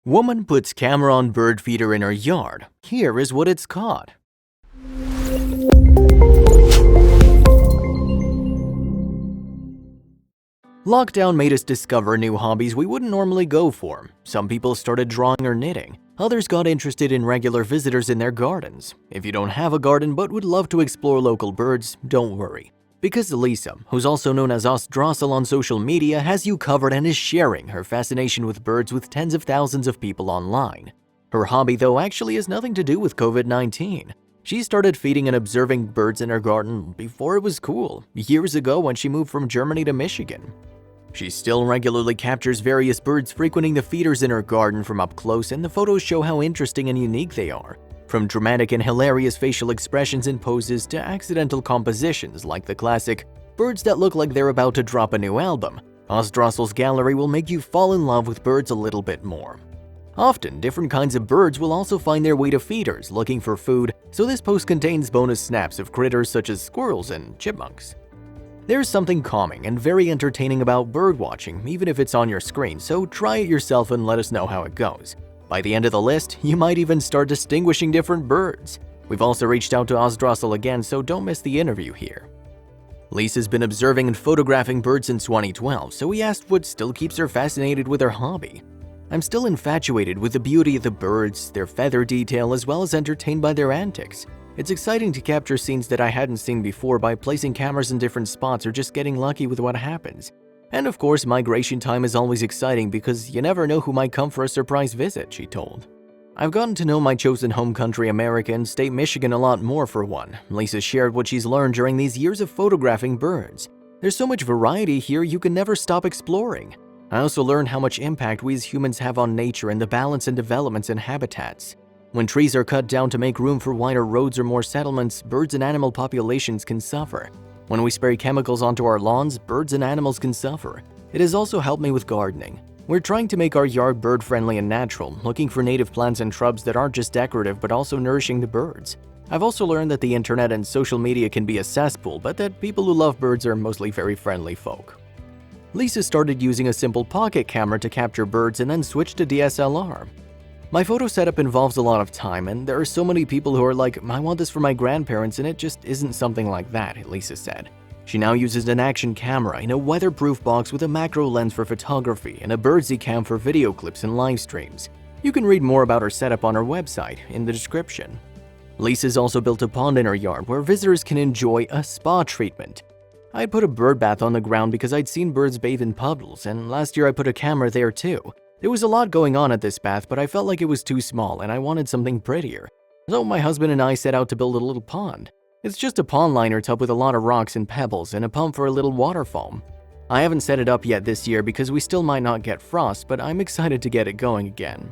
Woman puts camera on bird feeder in her yard. Here is what it's caught. Lockdown made us discover new hobbies we wouldn't normally go for. Some people started drawing or knitting. Others got interested in regular visitors in their gardens. If you don't have a garden but would love to explore local birds, don't worry. Because Lisa, who's also known as ocdBXq on social media, has you covered and is sharing her fascination with birds with tens of thousands of people online. Her hobby, though, actually has nothing to do with COVID-19. She started feeding and observing birds in her garden before it was cool, years ago when she moved from Germany to Michigan. She still regularly captures various birds frequenting the feeders in her garden from up close, and the photos show how interesting and unique they are. From dramatic and hilarious facial expressions and poses to accidental compositions like the classic birds that look like they're about to drop a new album, ocdBXq's gallery will make you fall in love with birds a little bit more. Often, different kinds of birds will also find their way to feeders looking for food, so this post contains bonus snaps of critters such as squirrels and chipmunks. There's something calming and very entertaining about bird watching, even if it's on your screen, so try it yourself and let us know how it goes. By the end of the list, you might even start distinguishing different birds. We've also reached out to ocdBXq again, so don't miss the interview here. Lisa's been observing and photographing birds since 2012, so we asked what still keeps her fascinated with her hobby. I'm still infatuated with the beauty of the birds, their feather detail, as well as entertained by their antics. It's exciting to capture scenes that I hadn't seen before by placing cameras in different spots or just getting lucky with what happens. And of course, migration time is always exciting because you never know who might come for a surprise visit, she told. I've gotten to know my chosen home country, America, and state Michigan a lot more for one. Lisa shared what she's learned during these years of photographing birds. There's so much variety here you can never stop exploring. I also learned how much impact we as humans have on nature and the balance and developments in habitats. When trees are cut down to make room for wider roads or more settlements, birds and animal populations can suffer. When we spray chemicals onto our lawns, birds and animals can suffer. It has also helped me with gardening. We're trying to make our yard bird-friendly and natural, looking for native plants and shrubs that aren't just decorative but also nourishing the birds. I've also learned that the internet and social media can be a cesspool, but that people who love birds are mostly very friendly folk. Lisa started using a simple pocket camera to capture birds and then switched to DSLR. My photo setup involves a lot of time, and there are so many people who are like, I want this for my grandparents, and it just isn't something like that, Lisa said. She now uses an action camera in a weatherproof box with a macro lens for photography and a birdsie cam for video clips and live streams. You can read more about her setup on her website in the description. Lisa's also built a pond in her yard where visitors can enjoy a spa treatment. I'd put a bird bath on the ground because I'd seen birds bathe in puddles, and last year I put a camera there too. There was a lot going on at this bath, but I felt like it was too small and I wanted something prettier. So my husband and I set out to build a little pond. It's just a pond liner tub with a lot of rocks and pebbles and a pump for a little waterfall. I haven't set it up yet this year because we still might not get frost, but I'm excited to get it going again.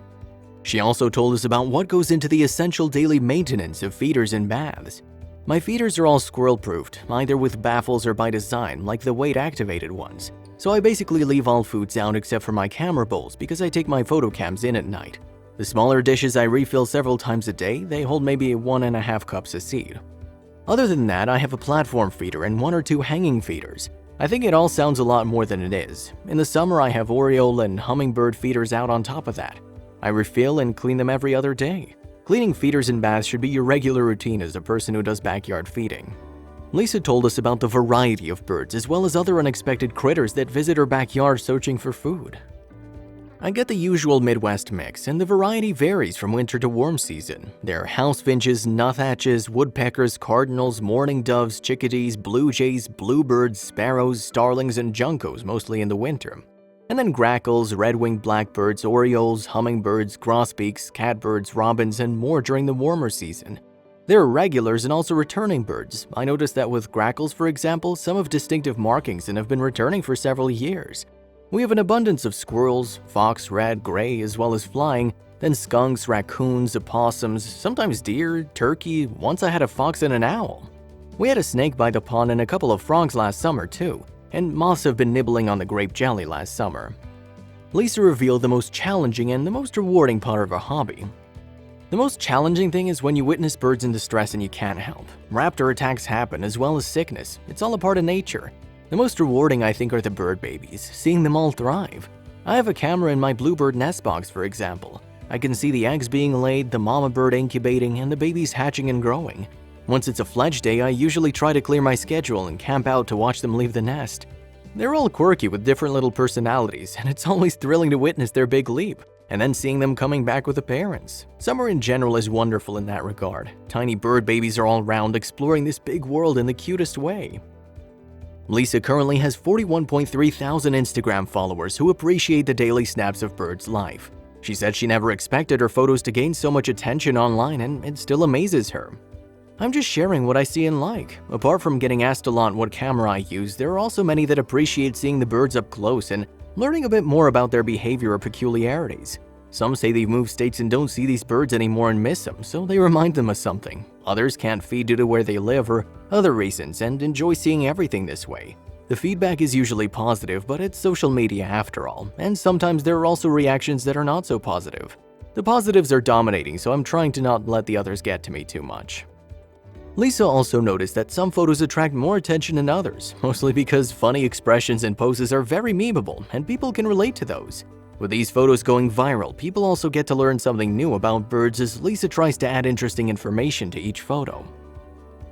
She also told us about what goes into the essential daily maintenance of feeders and baths. My feeders are all squirrel-proofed, either with baffles or by design, like the weight-activated ones. So I basically leave all foods out except for my camera bowls because I take my photo cams in at night. The smaller dishes I refill several times a day, they hold maybe 1.5 cups of seed. Other than that, I have a platform feeder and 1 or 2 hanging feeders. I think it all sounds a lot more than it is. In the summer, I have oriole and hummingbird feeders out on top of that. I refill and clean them every other day. Cleaning feeders and baths should be your regular routine as a person who does backyard feeding. Lisa told us about the variety of birds as well as other unexpected critters that visit her backyard searching for food. I get the usual Midwest mix, and the variety varies from winter to warm season. There are house finches, nuthatches, woodpeckers, cardinals, mourning doves, chickadees, blue jays, bluebirds, sparrows, starlings, and juncos mostly in the winter. And then grackles, red-winged blackbirds, orioles, hummingbirds, grosbeaks, catbirds, robins, and more during the warmer season. There are regulars and also returning birds. I noticed that with grackles, for example, some have distinctive markings and have been returning for several years. We have an abundance of squirrels, fox, red, gray, as well as flying, then skunks, raccoons, opossums, sometimes deer, turkey. Once I had a fox and an owl. We had a snake by the pond and a couple of frogs last summer too, and moths have been nibbling on the grape jelly last summer. Lisa revealed the most challenging and the most rewarding part of her hobby. The most challenging thing is when you witness birds in distress and you can't help. Raptor attacks happen as well as sickness. It's all a part of nature. The most rewarding, I think, are the bird babies, seeing them all thrive. I have a camera in my bluebird nest box, for example. I can see the eggs being laid, the mama bird incubating, and the babies hatching and growing. Once it's a fledge day, I usually try to clear my schedule and camp out to watch them leave the nest. They're all quirky with different little personalities, and it's always thrilling to witness their big leap, and then seeing them coming back with the parents. Summer in general is wonderful in that regard. Tiny bird babies are all around exploring this big world in the cutest way. Lisa currently has 41.3 thousand Instagram followers who appreciate the daily snaps of birds' life. She said she never expected her photos to gain so much attention online, and it still amazes her. I'm just sharing what I see and like. Apart from getting asked a lot what camera I use, there are also many that appreciate seeing the birds up close and learning a bit more about their behavior or peculiarities. Some say they've moved states and don't see these birds anymore and miss them, so they remind them of something. Others can't feed due to where they live or other reasons and enjoy seeing everything this way. The feedback is usually positive, but it's social media after all, and sometimes there are also reactions that are not so positive. The positives are dominating, so I'm trying to not let the others get to me too much. Lisa also noticed that some photos attract more attention than others, mostly because funny expressions and poses are very memeable and people can relate to those. With these photos going viral, people also get to learn something new about birds as Lisa tries to add interesting information to each photo.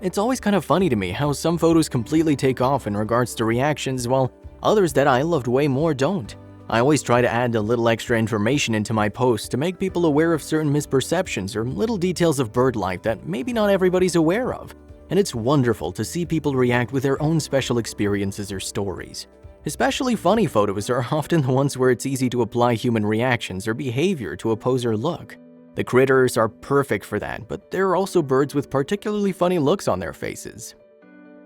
It's always kind of funny to me how some photos completely take off in regards to reactions while others that I loved way more don't. I always try to add a little extra information into my posts to make people aware of certain misperceptions or little details of bird life that maybe not everybody's aware of. And it's wonderful to see people react with their own special experiences or stories. Especially funny photos are often the ones where it's easy to apply human reactions or behavior to a pose or look. The critters are perfect for that, but there are also birds with particularly funny looks on their faces.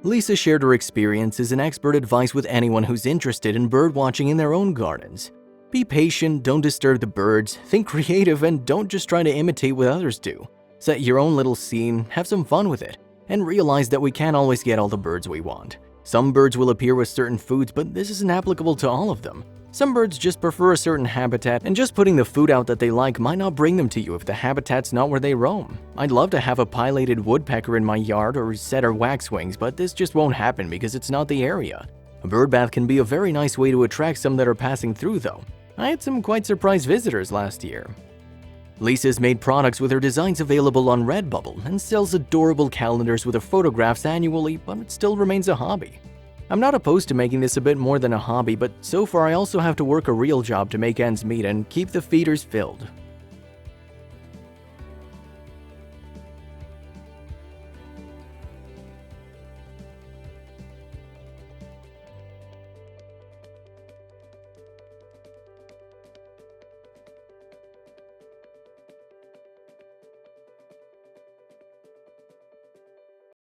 Lisa shared her experiences and expert advice with anyone who's interested in bird watching in their own gardens. Be patient, don't disturb the birds, think creative, and don't just try to imitate what others do. Set your own little scene, have some fun with it, and realize that we can't always get all the birds we want. Some birds will appear with certain foods, but this isn't applicable to all of them. Some birds just prefer a certain habitat, and just putting the food out that they like might not bring them to you if the habitat's not where they roam. I'd love to have a pileated woodpecker in my yard or setter waxwings, but this just won't happen because it's not the area. A bird bath can be a very nice way to attract some that are passing through though. I had some quite surprised visitors last year. Lisa's made products with her designs available on Redbubble and sells adorable calendars with her photographs annually, but it still remains a hobby. I'm not opposed to making this a bit more than a hobby, but so far I also have to work a real job to make ends meet and keep the feeders filled.